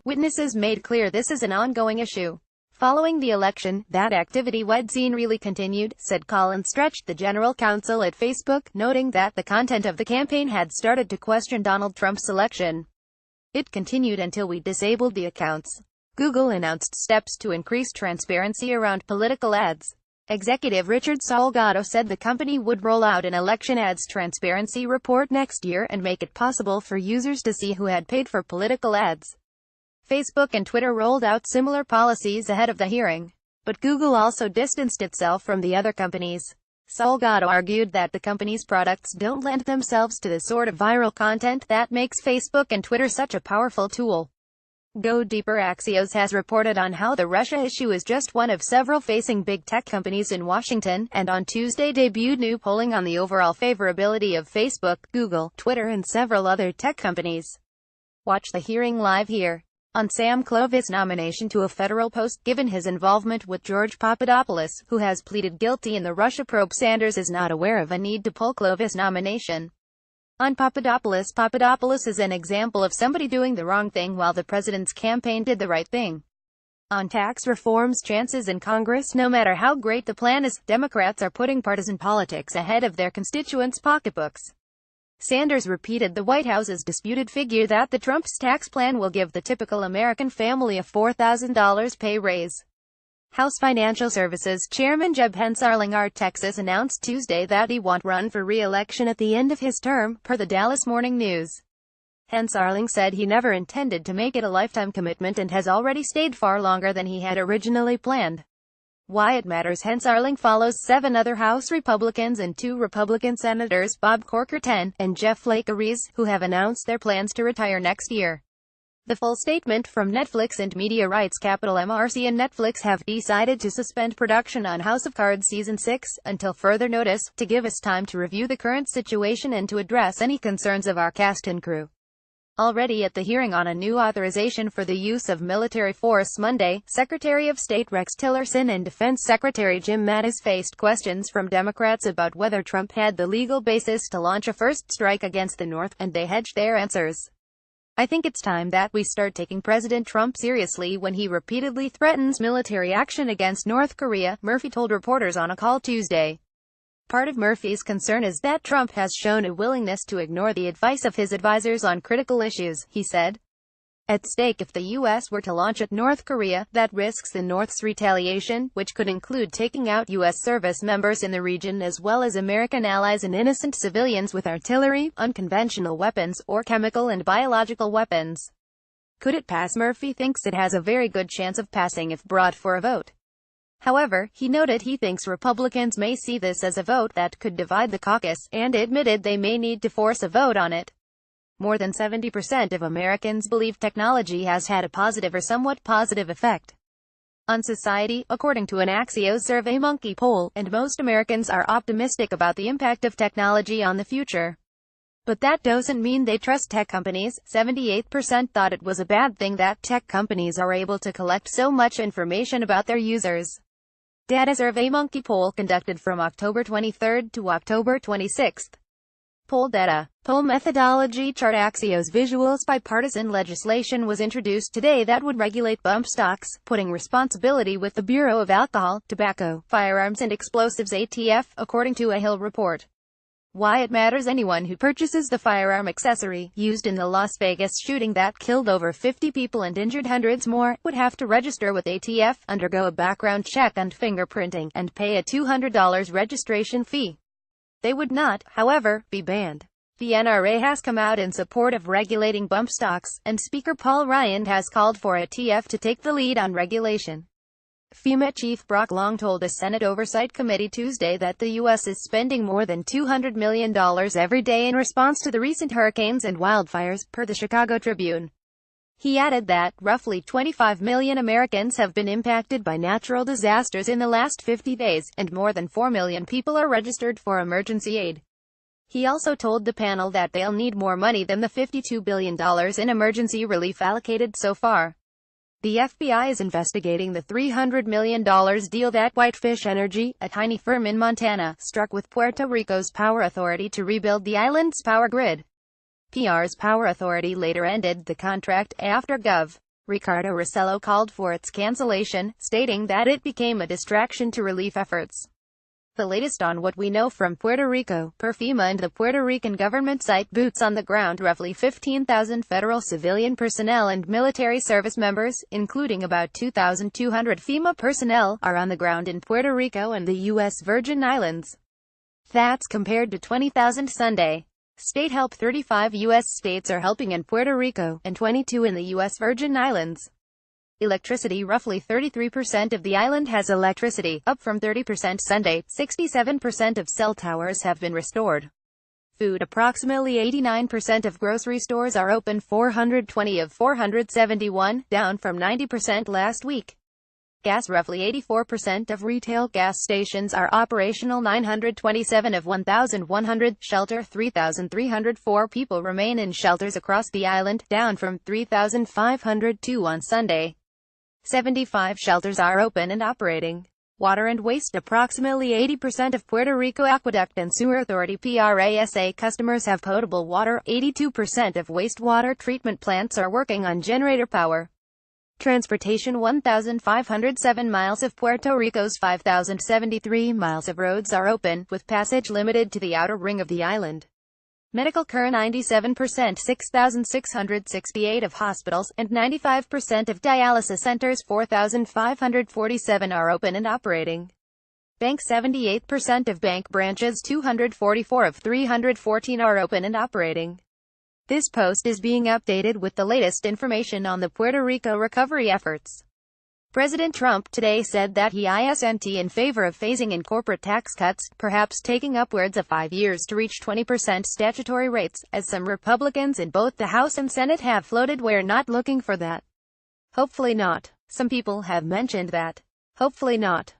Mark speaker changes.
Speaker 1: Witnesses made clear this is an ongoing issue. Following the election, that activity we'd seen really continued, said Colin Stretch, the general counsel at Facebook, noting that the content of the campaign had started to question Donald Trump's election. It continued until we disabled the accounts. Google announced steps to increase transparency around political ads. Executive Richard Salgado said the company would roll out an election ads transparency report next year and make it possible for users to see who had paid for political ads. Facebook and Twitter rolled out similar policies ahead of the hearing, but Google also distanced itself from the other companies. Salgado argued that the company's products don't lend themselves to the sort of viral content that makes Facebook and Twitter such a powerful tool. Go Deeper Axios has reported on how the Russia issue is just one of several facing big tech companies in Washington, and on Tuesday debuted new polling on the overall favorability of Facebook, Google, Twitter and several other tech companies. Watch the hearing live here. On Sam Clovis' nomination to a federal post, given his involvement with George Papadopoulos, who has pleaded guilty in the Russia probe, Sanders is not aware of a need to pull Clovis' nomination. On Papadopoulos, Papadopoulos is an example of somebody doing the wrong thing while the president's campaign did the right thing. On tax reform's chances in Congress, no matter how great the plan is, Democrats are putting partisan politics ahead of their constituents' pocketbooks. Sanders repeated the White House's disputed figure that the Trump's tax plan will give the typical American family a $4,000 pay raise. House Financial Services Chairman Jeb Hensarling of Texas announced Tuesday that he won't run for re-election at the end of his term, per the Dallas Morning News. Hensarling said he never intended to make it a lifetime commitment and has already stayed far longer than he had originally planned. Why it matters. Hensarling follows 7 other House Republicans and 2 Republican Senators, Bob Corker, 10, and Jeff Flake, who have announced their plans to retire next year. The full statement from Netflix and media rights capital MRC and Netflix have decided to suspend production on House of Cards Season 6, until further notice, to give us time to review the current situation and to address any concerns of our cast and crew. Already at the hearing on a new authorization for the use of military force Monday, Secretary of State Rex Tillerson and Defense Secretary Jim Mattis faced questions from Democrats about whether Trump had the legal basis to launch a first strike against the North, and they hedged their answers. I think it's time that we start taking President Trump seriously when he repeatedly threatens military action against North Korea, Murphy told reporters on a call Tuesday. Part of Murphy's concern is that Trump has shown a willingness to ignore the advice of his advisors on critical issues, he said. At stake if the U.S. were to launch at North Korea, that risks the North's retaliation, which could include taking out U.S. service members in the region as well as American allies and innocent civilians with artillery, unconventional weapons, or chemical and biological weapons. Could it pass? Murphy thinks it has a very good chance of passing if brought for a vote. However, he noted he thinks Republicans may see this as a vote that could divide the caucus, and admitted they may need to force a vote on it. More than 70% of Americans believe technology has had a positive or somewhat positive effect on society, according to an Axios SurveyMonkey poll, and most Americans are optimistic about the impact of technology on the future. But that doesn't mean they trust tech companies. 78% thought it was a bad thing that tech companies are able to collect so much information about their users. Data SurveyMonkey poll conducted from October 23 to October 26. Poll data. Poll methodology chart. Axios visuals. Bipartisan legislation was introduced today that would regulate bump stocks, putting responsibility with the Bureau of Alcohol, Tobacco, Firearms and Explosives ATF, according to a Hill report. Why it matters. Anyone who purchases the firearm accessory, used in the Las Vegas shooting that killed over 50 people and injured hundreds more, would have to register with ATF, undergo a background check and fingerprinting, and pay a $200 registration fee. They would not, however, be banned. The NRA has come out in support of regulating bump stocks, and Speaker Paul Ryan has called for ATF to take the lead on regulation. FEMA Chief Brock Long told a Senate Oversight Committee Tuesday that the U.S. is spending more than $200 million every day in response to the recent hurricanes and wildfires, per the Chicago Tribune. He added that, roughly 25 million Americans have been impacted by natural disasters in the last 50 days, and more than 4 million people are registered for emergency aid. He also told the panel that they'll need more money than the $52 billion in emergency relief allocated so far. The FBI is investigating the $300 million deal that Whitefish Energy, a tiny firm in Montana, struck with Puerto Rico's Power Authority to rebuild the island's power grid. PR's Power Authority later ended the contract after Gov. Ricardo Rossello called for its cancellation, stating that it became a distraction to relief efforts. The latest on what we know from Puerto Rico, per FEMA and the Puerto Rican government site Boots on the Ground, roughly 15,000 federal civilian personnel and military service members, including about 2,200 FEMA personnel, are on the ground in Puerto Rico and the U.S. Virgin Islands. That's compared to 20,000 Sunday. State help. 35 U.S. states are helping in Puerto Rico, and 22 in the U.S. Virgin Islands. Electricity. Roughly 33% of the island has electricity, up from 30% Sunday. 67% of cell towers have been restored. Food. Approximately 89% of grocery stores are open, 420 of 471, down from 90% last week. Gas. Roughly 84% of retail gas stations are operational, 927 of 1,100. Shelter. 3,304 people remain in shelters across the island, down from 3,502 on Sunday. 75 shelters are open and operating. Water and waste. Approximately 80% of Puerto Rico Aqueduct and Sewer Authority (PRASA) customers have potable water. 82% of wastewater treatment plants are working on generator power. Transportation. 1,507 miles of Puerto Rico's 5,073 miles of roads are open, with passage limited to the outer ring of the island. Medical care. 97%, 6,668 of hospitals, and 95% of dialysis centers, 4,547, are open and operating. Bank. 78% of bank branches, 244 of 314, are open and operating. This post is being updated with the latest information on the Puerto Rico recovery efforts. President Trump today said that he isn't in favor of phasing in corporate tax cuts, perhaps taking upwards of 5 years to reach 20% statutory rates, as some Republicans in both the House and Senate have floated. We're not looking for that. Hopefully not. Some people have mentioned that. Hopefully not.